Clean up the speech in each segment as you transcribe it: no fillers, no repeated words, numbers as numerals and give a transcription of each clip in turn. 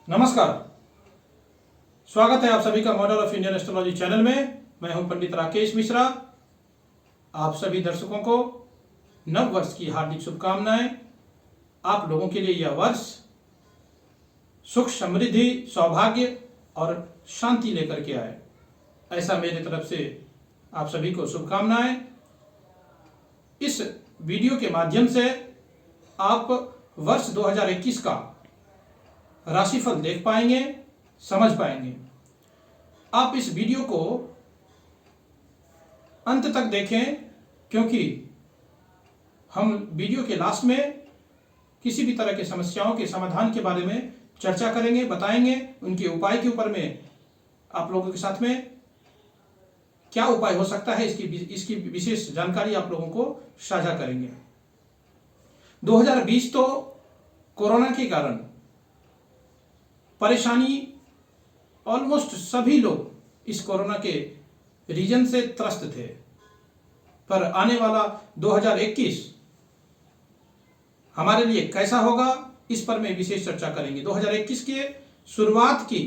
नमस्कार, स्वागत है आप सभी का model of Indian astrology channel में। मैं हूं पंडित राकेश मिश्रा। आप सभी दर्शकों को नव वर्ष की हार्दिक शुभकामनाएं। आप लोगों के लिए यह वर्ष सुख, समृद्धि, सौभाग्य और शांति लेकर के आए, ऐसा मेरी तरफ से आप सभी को शुभकामनाएं। इस वीडियो के माध्यम से आप वर्ष 2021 का राशिफल देख पाएंगे, समझ पाएंगे। आप इस वीडियो को अंत तक देखें, क्योंकि हम वीडियो के लास्ट में किसी भी तरह की समस्याओं के समाधान के बारे में चर्चा करेंगे, बताएंगे। उनके उपाय के ऊपर में आप लोगों के साथ में क्या उपाय हो सकता है, इसकी विशेष जानकारी आप लोगों को साझा करेंगे। 2020 तो कोरोना के कारण परेशानी, ऑलमोस्ट सभी लोग इस कोरोना के रीजन से त्रस्त थे, पर आने वाला 2021 हमारे लिए कैसा होगा, इस पर मैं विशेष चर्चा करेंगे। 2021 के शुरुआत की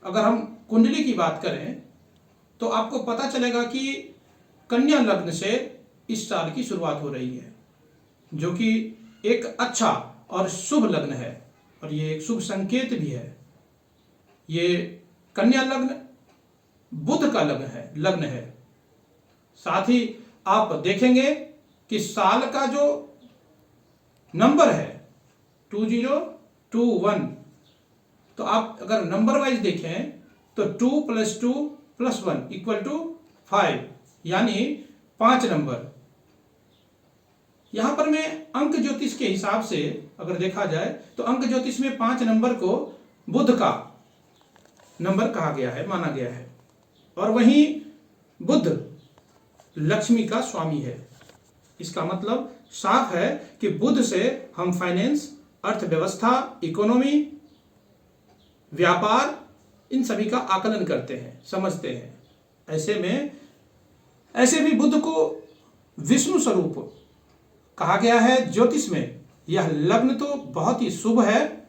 अगर हम कुंडली की बात करें तो आपको पता चलेगा कि कन्या लग्न से इस साल की शुरुआत हो रही है, जो कि एक अच्छा और शुभ लग्न है और ये एक शुभ संकेत भी है। ये कन्या लग्न बुध का लग्न है। साथ ही आप देखेंगे कि साल का जो नंबर है 2021, तो आप अगर नंबर वाइज देखें तो 2 + 2 + 1 = 5, यानी 5 नंबर। यहां पर मैं अंक ज्योतिष के हिसाब से अगर देखा जाए तो अंक ज्योतिष में 5 नंबर को बुध का नंबर कहा गया है, माना गया है। और वहीं बुध लक्ष्मी का स्वामी है। इसका मतलब साफ है कि बुध से हम फाइनेंस, अर्थव्यवस्था, इकोनॉमी, व्यापार, इन सभी का आकलन करते हैं, समझते हैं। ऐसे भी बुध को विष्णु स्वरूप कहा गया है ज्योतिष में। यह लग्न तो बहुत ही शुभ है।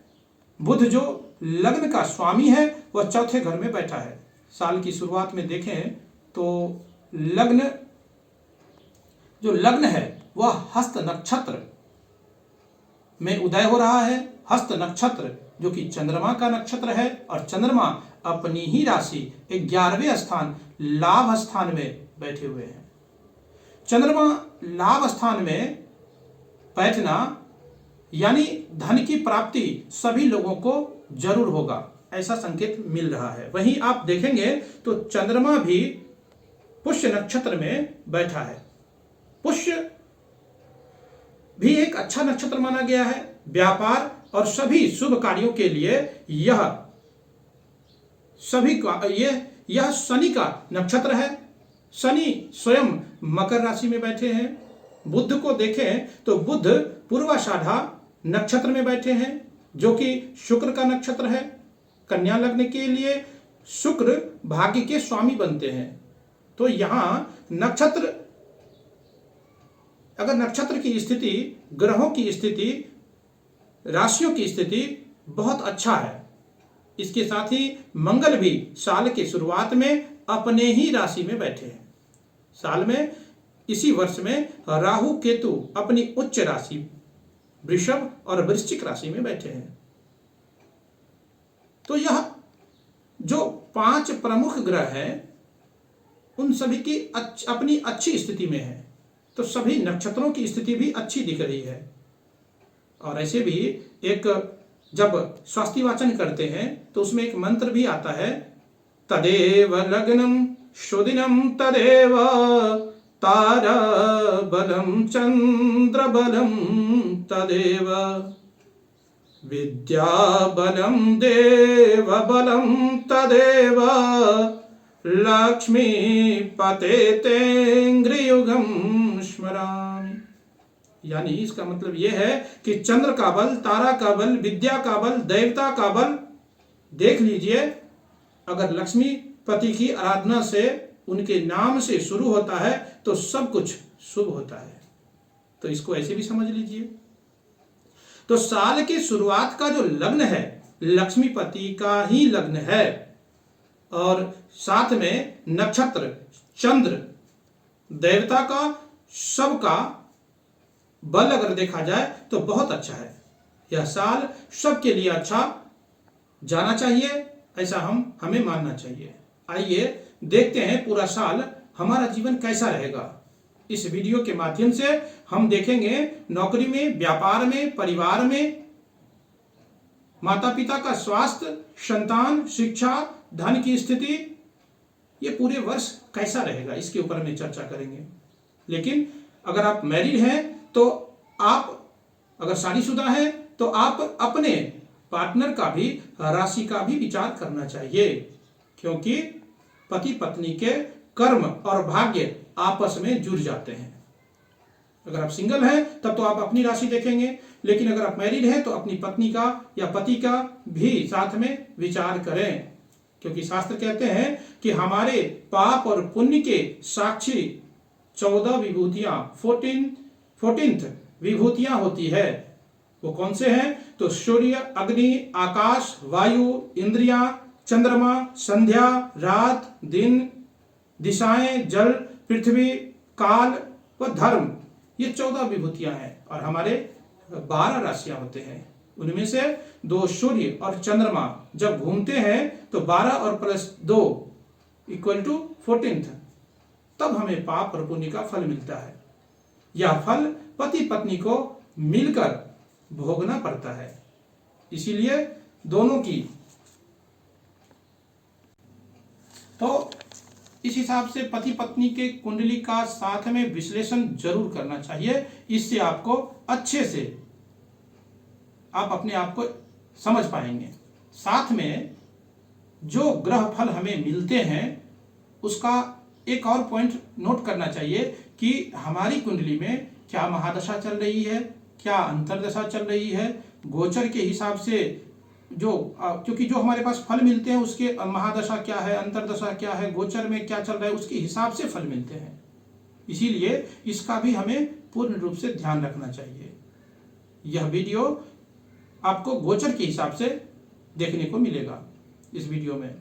बुध जो लग्न का स्वामी है वह चौथे घर में बैठा है। साल की शुरुआत में देखें तो जो लग्न है वह हस्त नक्षत्र में उदय हो रहा है। हस्त नक्षत्र जो कि चंद्रमा का नक्षत्र है, और चंद्रमा अपनी ही राशि 11वें स्थान लाभ स्थान में बैठे हुए हैं। चंद्रमा लाभ स्थान में बैठना यानी धन की प्राप्ति सभी लोगों को जरूर होगा, ऐसा संकेत मिल रहा है। वहीं आप देखेंगे तो चंद्रमा भी पुष्य नक्षत्र में बैठा है। पुष्य भी एक अच्छा नक्षत्र माना गया है। व्यापार और सभी शुभ कार्यों के लिए यह शनि का नक्षत्र है। शनि स्वयं मकर राशि में बैठे हैं। बुध को देखें तो बुध पूर्वाषाढ़ा नक्षत्र में बैठे हैं, जो कि शुक्र का नक्षत्र है। कन्या लग्न के लिए शुक्र भाग्य के स्वामी बनते हैं। तो यहां अगर नक्षत्र की स्थिति, ग्रहों की स्थिति, राशियों की स्थिति बहुत अच्छा है। इसके साथ ही मंगल भी साल के शुरुआत में अपने ही राशि में बैठे हैं। साल में इसी वर्ष में राहु केतु अपनी उच्च राशि वृषभ और वृश्चिक राशि में बैठे हैं। तो यह जो 5 प्रमुख ग्रह हैं उन सभी की अपनी अच्छी स्थिति में है। तो सभी नक्षत्रों की स्थिति भी अच्छी दिख रही है। और ऐसे भी एक जब स्वास्थ्य वाचन करते हैं तो उसमें एक मंत्र भी आता है, तदेव लग्नम शुदिनम तदेव तारा बलम चंद्र बलम तदेव विद्या बलम देव बलम तदेव लक्ष्मी पते तेंग्रियुगम स्मरामि। यानी इसका मतलब यह है कि चंद्र का बल, तारा का बल, विद्या का बल, देवता का बल देख लीजिए। अगर लक्ष्मी पति की आराधना से, उनके नाम से शुरू होता है तो सब कुछ शुभ होता है। तो इसको ऐसे भी समझ लीजिए। तो साल की शुरुआत का जो लग्न है लक्ष्मीपति का ही लग्न है और साथ में नक्षत्र चंद्र देवता का सबका बल अगर देखा जाए तो बहुत अच्छा है। यह साल सबके लिए अच्छा जाना चाहिए, ऐसा हमें मानना चाहिए। आइए देखते हैं पूरा साल हमारा जीवन कैसा रहेगा। इस वीडियो के माध्यम से हम देखेंगे नौकरी में, व्यापार में, परिवार में, माता पिता का स्वास्थ्य, संतान, शिक्षा, धन की स्थिति, ये पूरे वर्ष कैसा रहेगा, इसके ऊपर में चर्चा करेंगे। लेकिन अगर आप मैरिड हैं तो आप, अगर शादीशुदा हैं तो आप अपने पार्टनर का भी, राशि का भी विचार करना चाहिए, क्योंकि पति पत्नी के कर्म और भाग्य आपस में जुड़ जाते हैं। अगर आप सिंगल हैं तब तो आप अपनी राशि देखेंगे, लेकिन अगर आप मैरिड हैं तो अपनी पत्नी का या पति का भी साथ में विचार करें, क्योंकि शास्त्र कहते हैं कि हमारे पाप और पुण्य के साक्षी 14 विभूतियां, 14th विभूतियां होती है। वो कौन से हैं? तो सूर्य, अग्नि, आकाश, वायु, इंद्रियां, चंद्रमा, संध्या, रात, दिन, दिशाएं, जल, पृथ्वी, काल व धर्म, ये 14 विभूतियां हैं। और हमारे 12 राशियां होते हैं, उनमें से 2 सूर्य और चंद्रमा जब घूमते हैं तो 12 और +2 = 14th, तब हमें पाप और पुण्य का फल मिलता है। यह फल पति पत्नी को मिलकर भोगना पड़ता है, इसीलिए दोनों की, तो इस हिसाब से पति पत्नी के कुंडली का साथ में विश्लेषण जरूर करना चाहिए। इससे आपको अच्छे से आप अपने आप को समझ पाएंगे। साथ में जो ग्रह फल हमें मिलते हैं उसका एक और पॉइंट नोट करना चाहिए कि हमारी कुंडली में क्या महादशा चल रही है, क्या अंतरदशा चल रही है। गोचर के हिसाब से जो, क्योंकि जो हमारे पास फल मिलते हैं उसके महादशा क्या है, अंतरदशा क्या है, गोचर में क्या चल रहा है, उसके हिसाब से फल मिलते हैं। इसीलिए इसका भी हमें पूर्ण रूप से ध्यान रखना चाहिए। यह वीडियो आपको गोचर के हिसाब से देखने को मिलेगा इस वीडियो में।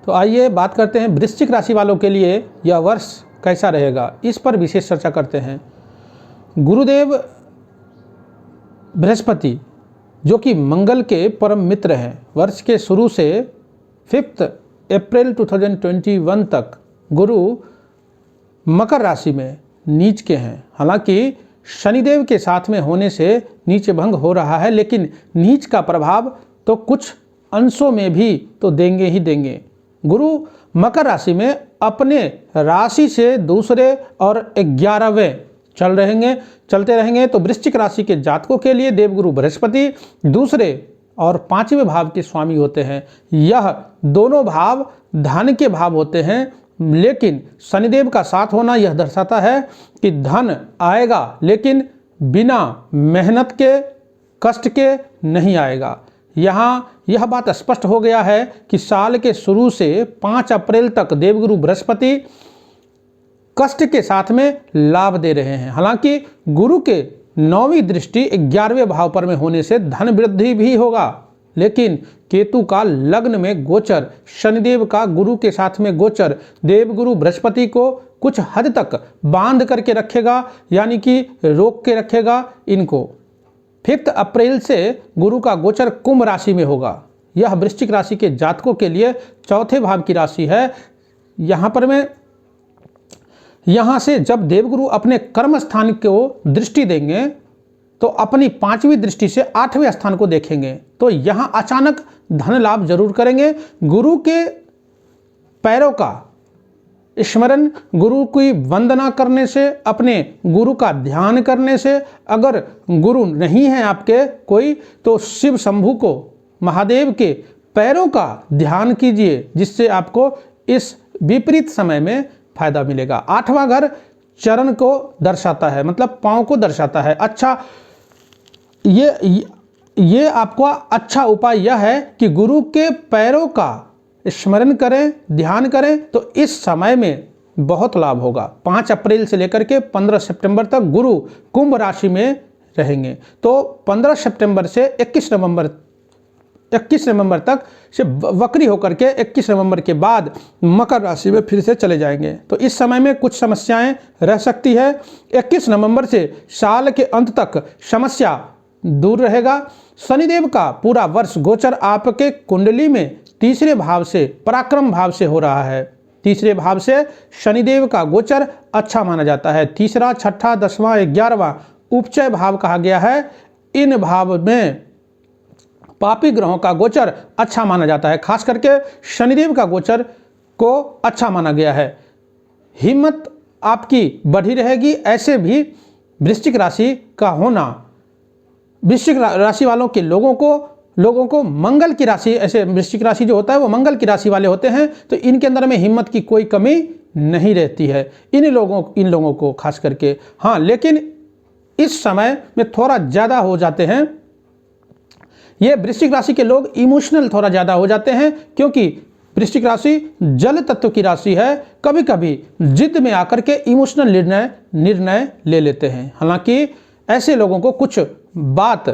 तो आइए बात करते हैं वृश्चिक राशि वालों के लिए यह वर्ष कैसा रहेगा, इस पर विशेष चर्चा करते हैं। गुरुदेव बृहस्पति जो कि मंगल के परम मित्र हैं, वर्ष के शुरू से 5 अप्रैल 2021 तक गुरु मकर राशि में नीच के हैं। हालांकि शनिदेव के साथ में होने से नीच भंग हो रहा है, लेकिन नीच का प्रभाव तो कुछ अंशों में भी तो देंगे ही देंगे। गुरु मकर राशि में अपने राशि से दूसरे और 11वें चलते रहेंगे। तो वृश्चिक राशि के जातकों के लिए देवगुरु बृहस्पति दूसरे और 5वें भाव के स्वामी होते हैं। यह दोनों भाव धन के भाव होते हैं, लेकिन शनिदेव का साथ होना यह दर्शाता है कि धन आएगा, लेकिन बिना मेहनत के, कष्ट के नहीं आएगा। यहाँ यह बात स्पष्ट हो गया है कि साल के शुरू से 5 अप्रैल तक देवगुरु बृहस्पति कष्ट के साथ में लाभ दे रहे हैं। हालांकि गुरु के 9वीं दृष्टि 11वें भाव पर में होने से धन वृद्धि भी होगा, लेकिन केतु का लग्न में गोचर, शनिदेव का गुरु के साथ में गोचर देवगुरु बृहस्पति को कुछ हद तक बांध करके रखेगा, यानी कि रोक के रखेगा इनको। 5 अप्रैल से गुरु का गोचर कुंभ राशि में होगा। यह वृश्चिक राशि के जातकों के लिए 4थे भाव की राशि है। यहाँ से जब देवगुरु अपने कर्म स्थान को दृष्टि देंगे तो अपनी 5वीं दृष्टि से 8वें स्थान को देखेंगे, तो यहाँ अचानक धन लाभ जरूर करेंगे। गुरु के पैरों का स्मरण, गुरु की वंदना करने से, अपने गुरु का ध्यान करने से, अगर गुरु नहीं है आपके कोई तो शिव शंभु को, महादेव के पैरों का ध्यान कीजिए, जिससे आपको इस विपरीत समय में फायदा मिलेगा। 8वां घर चरण को दर्शाता है, मतलब पांव को दर्शाता है। अच्छा, ये आपका अच्छा उपाय यह है कि गुरु के पैरों का स्मरण करें, ध्यान करें, तो इस समय में बहुत लाभ होगा। 5 अप्रैल से लेकर के 15 सितंबर तक गुरु कुंभ राशि में रहेंगे। तो 15 सितंबर से 21 नवंबर 21 नवंबर तक से वक्री होकर के 21 नवंबर के बाद मकर राशि में फिर से चले जाएंगे। तो इस समय में कुछ समस्याएं रह सकती है। 21 नवंबर से साल के अंत तक समस्या दूर रहेगा। शनिदेव का पूरा वर्ष गोचर आपके कुंडली में तीसरे भाव से, पराक्रम भाव से हो रहा है। तीसरे भाव से शनिदेव का गोचर अच्छा माना जाता है। तीसरा, छठा, 10वां, 11वां उपचय भाव कहा गया है। इन भाव में पापी ग्रहों का गोचर अच्छा माना जाता है। खास करके शनिदेव का गोचर को अच्छा माना गया है। हिम्मत आपकी बढ़ी रहेगी। ऐसे भी वृश्चिक राशि का होना, वृश्चिक राशि वालों के लोगों को मंगल की राशि, ऐसे वृश्चिक राशि जो होता है वो मंगल की राशि वाले होते हैं, तो इनके अंदर में हिम्मत की कोई कमी नहीं रहती है इन लोगों को खास करके। हाँ, लेकिन इस समय में थोड़ा ज़्यादा हो जाते हैं ये वृश्चिक राशि के लोग, इमोशनल थोड़ा ज़्यादा हो जाते हैं, क्योंकि वृश्चिक राशि जल तत्व की राशि है। कभी कभी जिद में आकर के इमोशनल निर्णय ले लेते हैं। हालांकि ऐसे लोगों को कुछ बात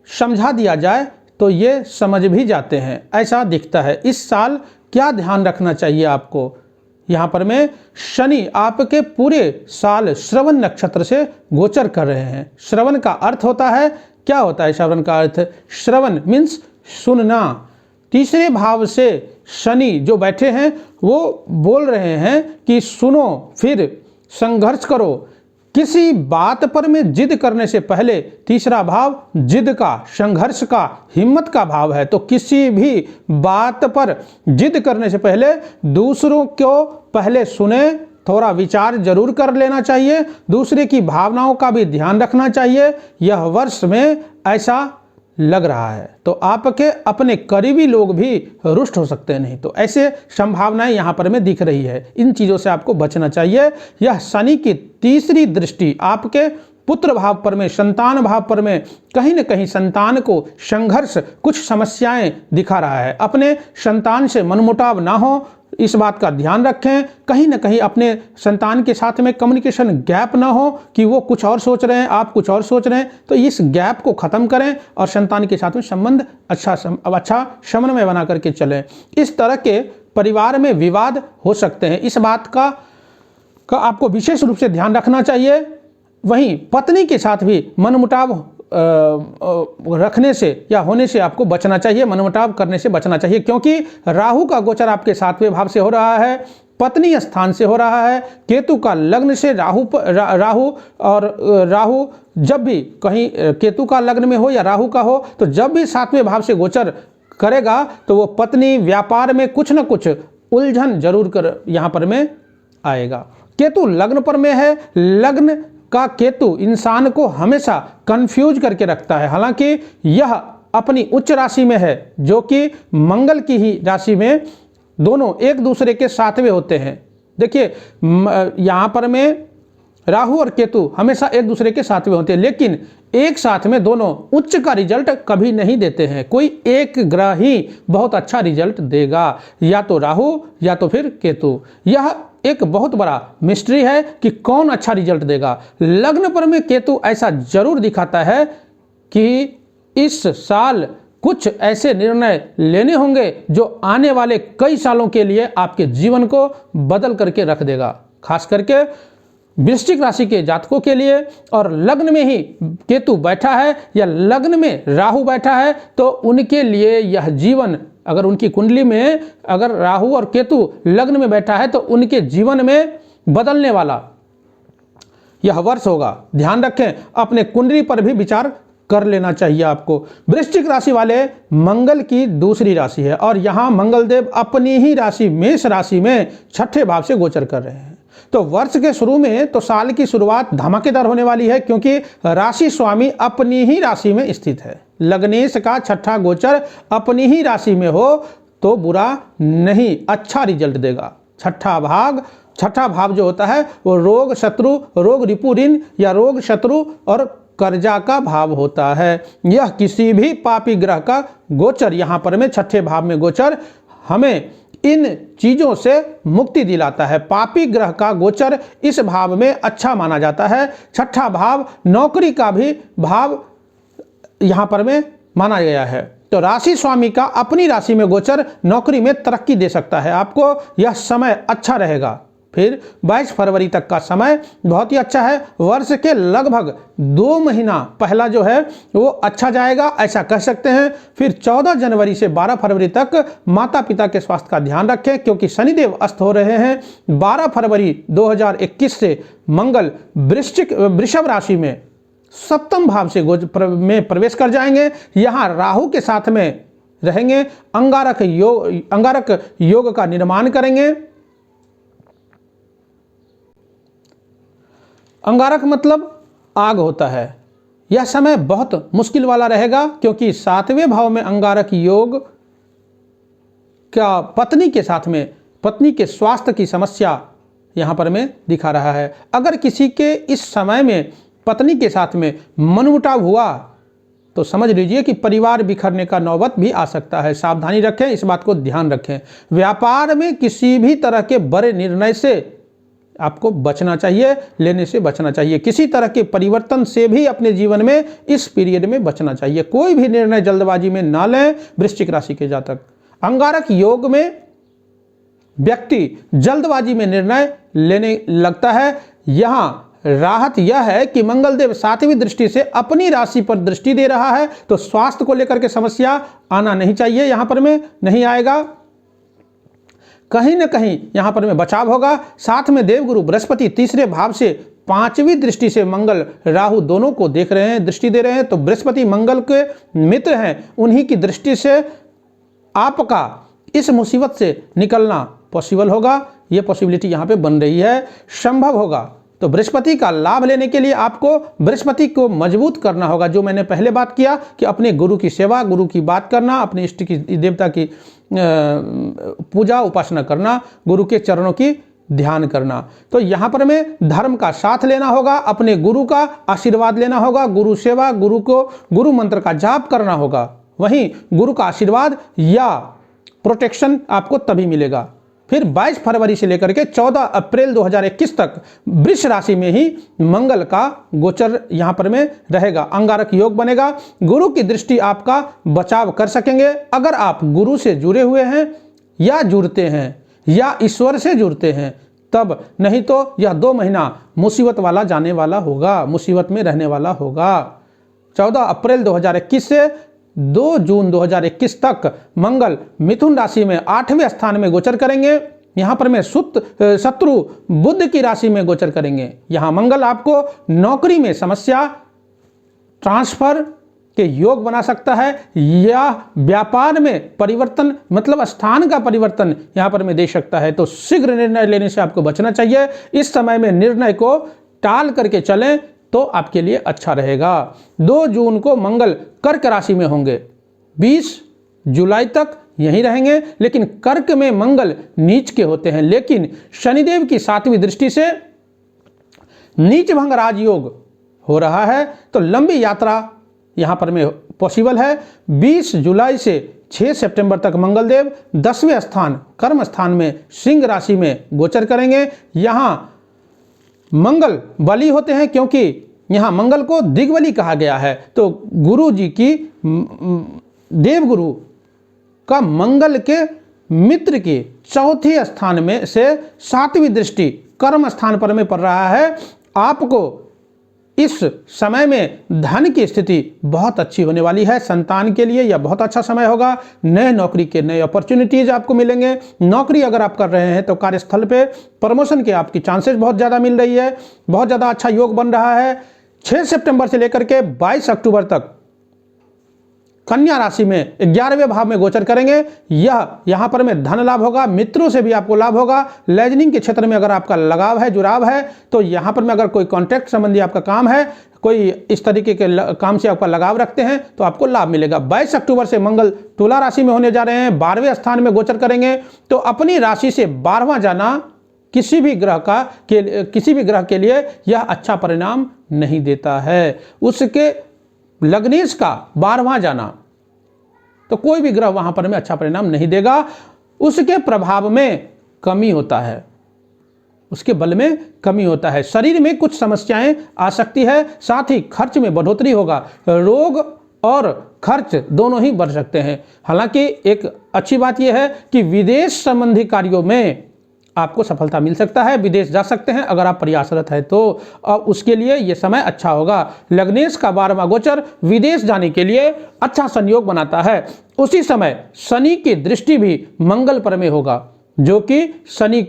समझा दिया जाए तो ये समझ भी जाते हैं, ऐसा दिखता है। इस साल क्या ध्यान रखना चाहिए आपको, यहाँ पर में शनि आपके पूरे साल श्रवण नक्षत्र से गोचर कर रहे हैं। श्रवण का अर्थ होता है, क्या होता है श्रवण का अर्थ? श्रवण मीन्स सुनना। तीसरे भाव से शनि जो बैठे हैं वो बोल रहे हैं कि सुनो, फिर संघर्ष करो। किसी बात पर में जिद करने से पहले, तीसरा भाव जिद का, संघर्ष का, हिम्मत का भाव है। तो किसी भी बात पर जिद करने से पहले दूसरों को पहले सुने, थोड़ा विचार जरूर कर लेना चाहिए, दूसरे की भावनाओं का भी ध्यान रखना चाहिए। यह वर्ष में ऐसा लग रहा है तो आपके अपने करीबी लोग भी रुष्ट हो सकते हैं। नहीं तो ऐसे संभावनाएं यहाँ पर में दिख रही है। इन चीज़ों से आपको बचना चाहिए। यह शनि की तीसरी दृष्टि आपके पुत्र भाव पर में, संतान भाव पर में कहीं न कहीं संतान को संघर्ष, कुछ समस्याएं दिखा रहा है। अपने संतान से मनमुटाव ना हो, इस बात का ध्यान रखें। कहीं ना कहीं अपने संतान के साथ में कम्युनिकेशन गैप ना हो कि वो कुछ और सोच रहे हैं, आप कुछ और सोच रहे हैं, तो इस गैप को ख़त्म करें और संतान के साथ में संबंध अच्छा समन्वय बना करके चलें। इस तरह के परिवार में विवाद हो सकते हैं, इस बात का आपको विशेष रूप से ध्यान रखना चाहिए। वहीं पत्नी के साथ भी मनमुटाव रखने से या होने से आपको बचना चाहिए, मनमुटाव करने से बचना चाहिए, क्योंकि राहु का गोचर आपके 7वें भाव से हो रहा है, पत्नी स्थान से हो रहा है। केतु का लग्न से राहु जब भी कहीं केतु का लग्न में हो या राहु का हो, तो जब भी 7वें भाव से गोचर करेगा तो वो पत्नी व्यापार में कुछ न कुछ उलझन जरूर कर यहाँ पर में आएगा। केतु लग्न पर में है। लग्न का केतु इंसान को हमेशा कंफ्यूज करके रखता है। हालांकि यह अपनी उच्च राशि में है, जो कि मंगल की ही राशि में, दोनों एक दूसरे के 7वें होते हैं। देखिए यहाँ पर में राहु और केतु हमेशा एक दूसरे के 7वें होते हैं, लेकिन एक साथ में दोनों उच्च का रिजल्ट कभी नहीं देते हैं। कोई एक ग्रह ही बहुत अच्छा रिजल्ट देगा, या तो राहु या तो फिर केतु। यह एक बहुत बड़ा मिस्ट्री है कि कौन अच्छा रिजल्ट देगा। लग्न पर में केतु ऐसा जरूर दिखाता है कि इस साल कुछ ऐसे निर्णय लेने होंगे जो आने वाले कई सालों के लिए आपके जीवन को बदल करके रख देगा, खास करके वृश्चिक राशि के जातकों के लिए। और लग्न में ही केतु बैठा है या लग्न में राहु बैठा है तो उनके लिए यह जीवन, अगर उनकी कुंडली में अगर राहु और केतु लग्न में बैठा है तो उनके जीवन में बदलने वाला यह वर्ष होगा। ध्यान रखें, अपने कुंडली पर भी विचार कर लेना चाहिए आपको। वृश्चिक राशि वाले मंगल की दूसरी राशि है और यहाँ मंगलदेव अपनी ही राशि मेष राशि में 6ठे भाव से गोचर कर रहे हैं। तो वर्ष के शुरू में तो साल की शुरुआत धमाकेदार होने वाली है, क्योंकि राशि स्वामी अपनी ही राशि में स्थित है। लग्नेश का 6ठा गोचर अपनी ही राशि में हो तो बुरा नहीं, अच्छा रिजल्ट देगा। 6ठा भाव जो होता है वो रोग, शत्रु, रोग, रिपु, ऋण या रोग, शत्रु और कर्जा का भाव होता है। यह किसी भी पापी ग्रह का गोचर यहाँ पर में 6ठे भाव में गोचर हमें इन चीजों से मुक्ति दिलाता है। पापी ग्रह का गोचर इस भाव में अच्छा माना जाता है। 6ठा भाव नौकरी का भी भाव यहाँ पर में माना गया है। तो राशि स्वामी का अपनी राशि में गोचर नौकरी में तरक्की दे सकता है आपको। यह समय अच्छा रहेगा। फिर 22 फरवरी तक का समय बहुत ही अच्छा है। वर्ष के लगभग 2 महीना पहला जो है वो अच्छा जाएगा, ऐसा कह सकते हैं। फिर 14 जनवरी से 12 फरवरी तक माता पिता के स्वास्थ्य का ध्यान रखें, क्योंकि शनिदेव अस्त हो रहे हैं। 12 फरवरी 2021 से मंगल वृषभ राशि में सप्तम भाव से में प्रवेश कर जाएंगे। यहाँ राहु के साथ में रहेंगे। अंगारक योग का निर्माण करेंगे। अंगारक मतलब आग होता है। यह समय बहुत मुश्किल वाला रहेगा, क्योंकि 7वें भाव में अंगारक योग का पत्नी के साथ में पत्नी के स्वास्थ्य की समस्या यहाँ पर में दिखा रहा है। अगर किसी के इस समय में पत्नी के साथ में मनमुटाव हुआ तो समझ लीजिए कि परिवार बिखरने का नौबत भी आ सकता है। सावधानी रखें, इस बात को ध्यान रखें। व्यापार में किसी भी तरह के बड़े निर्णय से आपको बचना चाहिए, लेने से बचना चाहिए। किसी तरह के परिवर्तन से भी अपने जीवन में इस पीरियड में बचना चाहिए। कोई भी निर्णय जल्दबाजी में ना लें। वृश्चिक राशि के जातक, अंगारक योग में व्यक्ति जल्दबाजी में निर्णय लेने लगता है। यहाँ राहत यह है कि मंगलदेव 7वीं दृष्टि से अपनी राशि पर दृष्टि दे रहा है, तो स्वास्थ्य को लेकर के समस्या आना नहीं चाहिए। यहाँ पर में नहीं आएगा। कहीं ना कहीं यहाँ पर में बचाव होगा। साथ में देवगुरु बृहस्पति 3रे भाव से 5वीं दृष्टि से मंगल राहु दोनों को देख रहे हैं, दृष्टि दे रहे हैं। तो बृहस्पति मंगल के मित्र हैं, उन्हीं की दृष्टि से आपका इस मुसीबत से निकलना पॉसिबल होगा। ये पॉसिबिलिटी यहाँ पे बन रही है, संभव होगा। तो बृहस्पति का लाभ लेने के लिए आपको बृहस्पति को मजबूत करना होगा। जो मैंने पहले बात किया कि अपने गुरु की सेवा, गुरु की बात करना, अपने इष्ट की देवता की पूजा उपासना करना, गुरु के चरणों की ध्यान करना। तो यहाँ पर में धर्म का साथ लेना होगा, अपने गुरु का आशीर्वाद लेना होगा, गुरु सेवा, गुरु मंत्र का जाप करना होगा। वहीं गुरु का आशीर्वाद या प्रोटेक्शन आपको तभी मिलेगा। फिर 22 फरवरी से लेकर के 14 अप्रैल 2021 तक वृष राशि में ही मंगल का गोचर यहाँ पर में रहेगा। अंगारक योग बनेगा। गुरु की दृष्टि आपका बचाव कर सकेंगे अगर आप गुरु से जुड़े हुए हैं या जुड़ते हैं या ईश्वर से जुड़ते हैं तब, नहीं तो यह 2 महीना मुसीबत वाला जाने वाला होगा, मुसीबत में रहने वाला होगा। 14 अप्रैल 2021 से 2 जून 2021 तक मंगल मिथुन राशि में 8वें स्थान में गोचर करेंगे। यहाँ पर में शत्रु बुध की राशि में गोचर करेंगे। यहाँ मंगल आपको नौकरी में समस्या, ट्रांसफर के योग बना सकता है या व्यापार में परिवर्तन, मतलब स्थान का परिवर्तन यहाँ पर में दे सकता है। तो शीघ्र निर्णय लेने से आपको बचना चाहिए। इस समय में निर्णय को टाल करके चलें तो आपके लिए अच्छा रहेगा। 2 जून को मंगल कर्क राशि में होंगे, 20 जुलाई तक यहीं रहेंगे। लेकिन कर्क में मंगल नीच के होते हैं, लेकिन शनिदेव की 7वीं दृष्टि से नीच भंग राजयोग हो रहा है, तो लंबी यात्रा यहाँ पर में पॉसिबल है। 20 जुलाई से 6 सितंबर तक मंगलदेव 10वें स्थान कर्म स्थान में सिंह राशि में गोचर करेंगे। यहाँ मंगल बली होते हैं, क्योंकि यहाँ मंगल को दिग्बली कहा गया है। तो गुरु जी की देवगुरु का मंगल के मित्र के 4थे स्थान में से 7वीं दृष्टि कर्म स्थान पर में पड़ रहा है। आपको इस समय में धन की स्थिति बहुत अच्छी होने वाली है। संतान के लिए यह बहुत अच्छा समय होगा। नए नौकरी के नए अपॉर्चुनिटीज आपको मिलेंगे। नौकरी अगर आप कर रहे हैं तो कार्यस्थल पे प्रमोशन के आपकी चांसेस बहुत ज़्यादा मिल रही है, बहुत ज़्यादा अच्छा योग बन रहा है। 6 सितंबर से लेकर के 22 अक्टूबर तक कन्या राशि में 11वें भाव में गोचर करेंगे। यह यहाँ पर में धन लाभ होगा, मित्रों से भी आपको लाभ होगा। लेजनिंग के क्षेत्र में अगर आपका लगाव है, जुड़ाव है, तो यहाँ पर में अगर कोई कॉन्ट्रैक्ट संबंधी आपका काम है, कोई इस तरीके के काम से आपका लगाव रखते हैं तो आपको लाभ मिलेगा। 22 अक्टूबर से मंगल तुला राशि में होने जा रहे हैं, 12वें स्थान में गोचर करेंगे। तो अपनी राशि से 12वां जाना किसी भी ग्रह के लिए यह अच्छा परिणाम नहीं देता है। उसके लग्नेश का 12वां जाना तो कोई भी ग्रह वहां पर में अच्छा परिणाम नहीं देगा। उसके प्रभाव में कमी होता है, उसके बल में कमी होता है। शरीर में कुछ समस्याएं आ सकती है, साथ ही खर्च में बढ़ोतरी होगा। रोग और खर्च दोनों ही बढ़ सकते हैं। हालांकि एक अच्छी बात यह है कि विदेश संबंधी कार्यों में आपको सफलता मिल सकता है, विदेश जा सकते हैं अगर आप प्रयासरत है तो, और उसके लिए ये समय अच्छा होगा। लग्नेश का 12वां गोचर विदेश जाने के लिए अच्छा संयोग बनाता है। उसी समय शनि की दृष्टि भी मंगल पर में होगा, जो कि शनि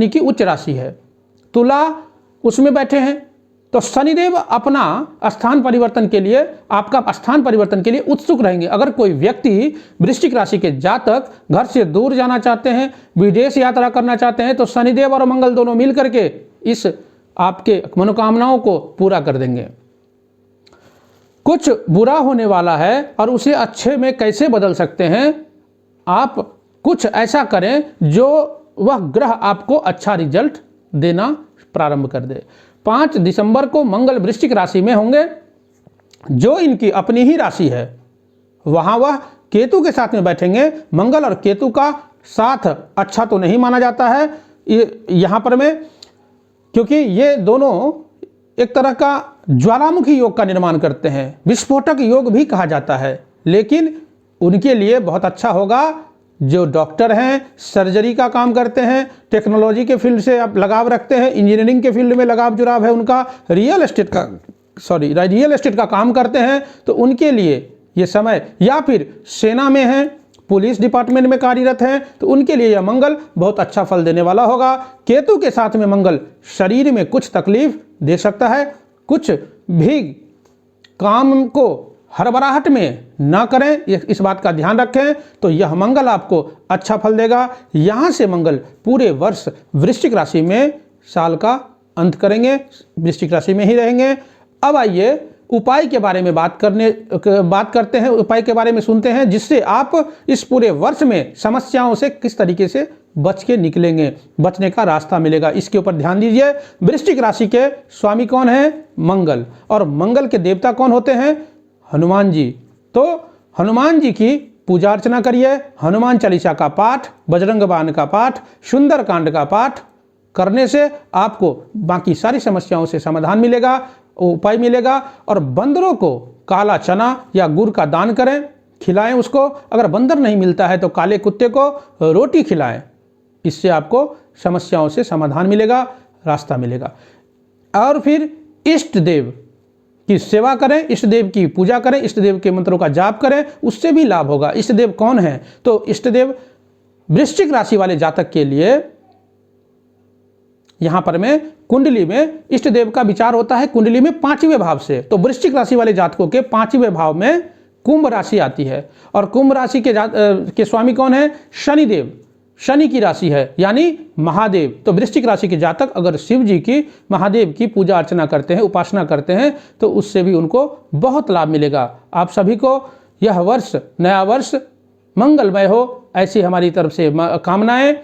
की उच्च राशि है। तुला उसमें बैठे हैं, तो शनिदेव अपना स्थान परिवर्तन के लिए, आपका स्थान परिवर्तन के लिए उत्सुक रहेंगे। अगर कोई व्यक्ति वृश्चिक राशि के जातक घर से दूर जाना चाहते हैं, विदेश यात्रा करना चाहते हैं, तो शनिदेव और मंगल दोनों मिल करके इस आपके मनोकामनाओं को पूरा कर देंगे। कुछ बुरा होने वाला है और उसे अच्छे में कैसे बदल सकते हैं, आप कुछ ऐसा करें जो वह ग्रह आपको अच्छा रिजल्ट देना प्रारंभ कर दे। 5 दिसंबर को मंगल वृश्चिक राशि में होंगे, जो इनकी अपनी ही राशि है। वहां वह केतु के साथ में बैठेंगे। मंगल और केतु का साथ अच्छा तो नहीं माना जाता है यहां पर में, क्योंकि ये दोनों एक तरह का ज्वालामुखी योग का निर्माण करते हैं, विस्फोटक योग भी कहा जाता है। लेकिन उनके लिए बहुत अच्छा होगा जो डॉक्टर हैं, सर्जरी का काम करते हैं, टेक्नोलॉजी के फील्ड से आप लगाव रखते हैं, इंजीनियरिंग के फील्ड में लगाव जुड़ाव है उनका, रियल एस्टेट का काम करते हैं, तो उनके लिए ये समय, या फिर सेना में हैं, पुलिस डिपार्टमेंट में कार्यरत हैं, तो उनके लिए यह मंगल बहुत अच्छा फल देने वाला होगा। केतु के साथ में मंगल शरीर में कुछ तकलीफ दे सकता है, कुछ भी काम को हड़बड़ाहट में ना करें, इस बात का ध्यान रखें, तो यह मंगल आपको अच्छा फल देगा। यहाँ से मंगल पूरे वर्ष वृश्चिक राशि में साल का अंत करेंगे, वृश्चिक राशि में ही रहेंगे। अब आइए उपाय के बारे में बात करते हैं, उपाय के बारे में सुनते हैं, जिससे आप इस पूरे वर्ष में समस्याओं से किस तरीके से बच के निकलेंगे, बचने का रास्ता मिलेगा, इसके ऊपर ध्यान दीजिए। वृश्चिक राशि के स्वामी कौन है? मंगल। और मंगल के देवता कौन होते हैं? हनुमान जी। तो हनुमान जी की पूजा अर्चना करिए, हनुमान चालीसा का पाठ, बजरंग बाण का पाठ, सुंदर कांड का पाठ करने से आपको बाकी सारी समस्याओं से समाधान मिलेगा, उपाय मिलेगा। और बंदरों को काला चना या गुड़ का दान करें, खिलाएं उसको। अगर बंदर नहीं मिलता है तो काले कुत्ते को रोटी खिलाएं, इससे आपको समस्याओं से समाधान मिलेगा, रास्ता मिलेगा। और फिर इष्ट देव की सेवा करें, इष्ट देव की पूजा करें, इष्ट देव के मंत्रों का जाप करें, उससे भी लाभ होगा। इष्ट देव कौन है? तो इष्ट देव वृश्चिक राशि वाले जातक के लिए यहां पर में कुंडली में इष्ट देव का विचार होता है कुंडली में 5वें भाव से। तो वृश्चिक राशि वाले जातकों के 5वें भाव में कुंभ राशि आती है, और कुंभ राशि के स्वामी कौन है? शनिदेव। शनि की राशि है, यानी महादेव। तो वृश्चिक राशि के जातक अगर शिव जी की, महादेव की पूजा अर्चना करते हैं, उपासना करते हैं, तो उससे भी उनको बहुत लाभ मिलेगा। आप सभी को यह वर्ष, नया वर्ष मंगलमय हो, ऐसी हमारी तरफ से कामनाएं।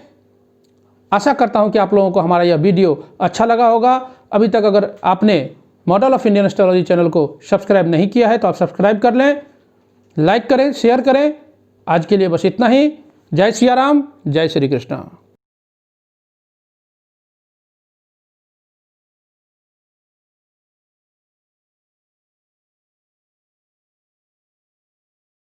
आशा करता हूं कि आप लोगों को हमारा यह वीडियो अच्छा लगा होगा। अभी तक अगर आपने model of Indian astrology channel को सब्सक्राइब नहीं किया है तो आप सब्सक्राइब कर लें, लाइक करें, शेयर करें। आज के लिए बस इतना ही। जय सिया राम, जय श्री कृष्ण।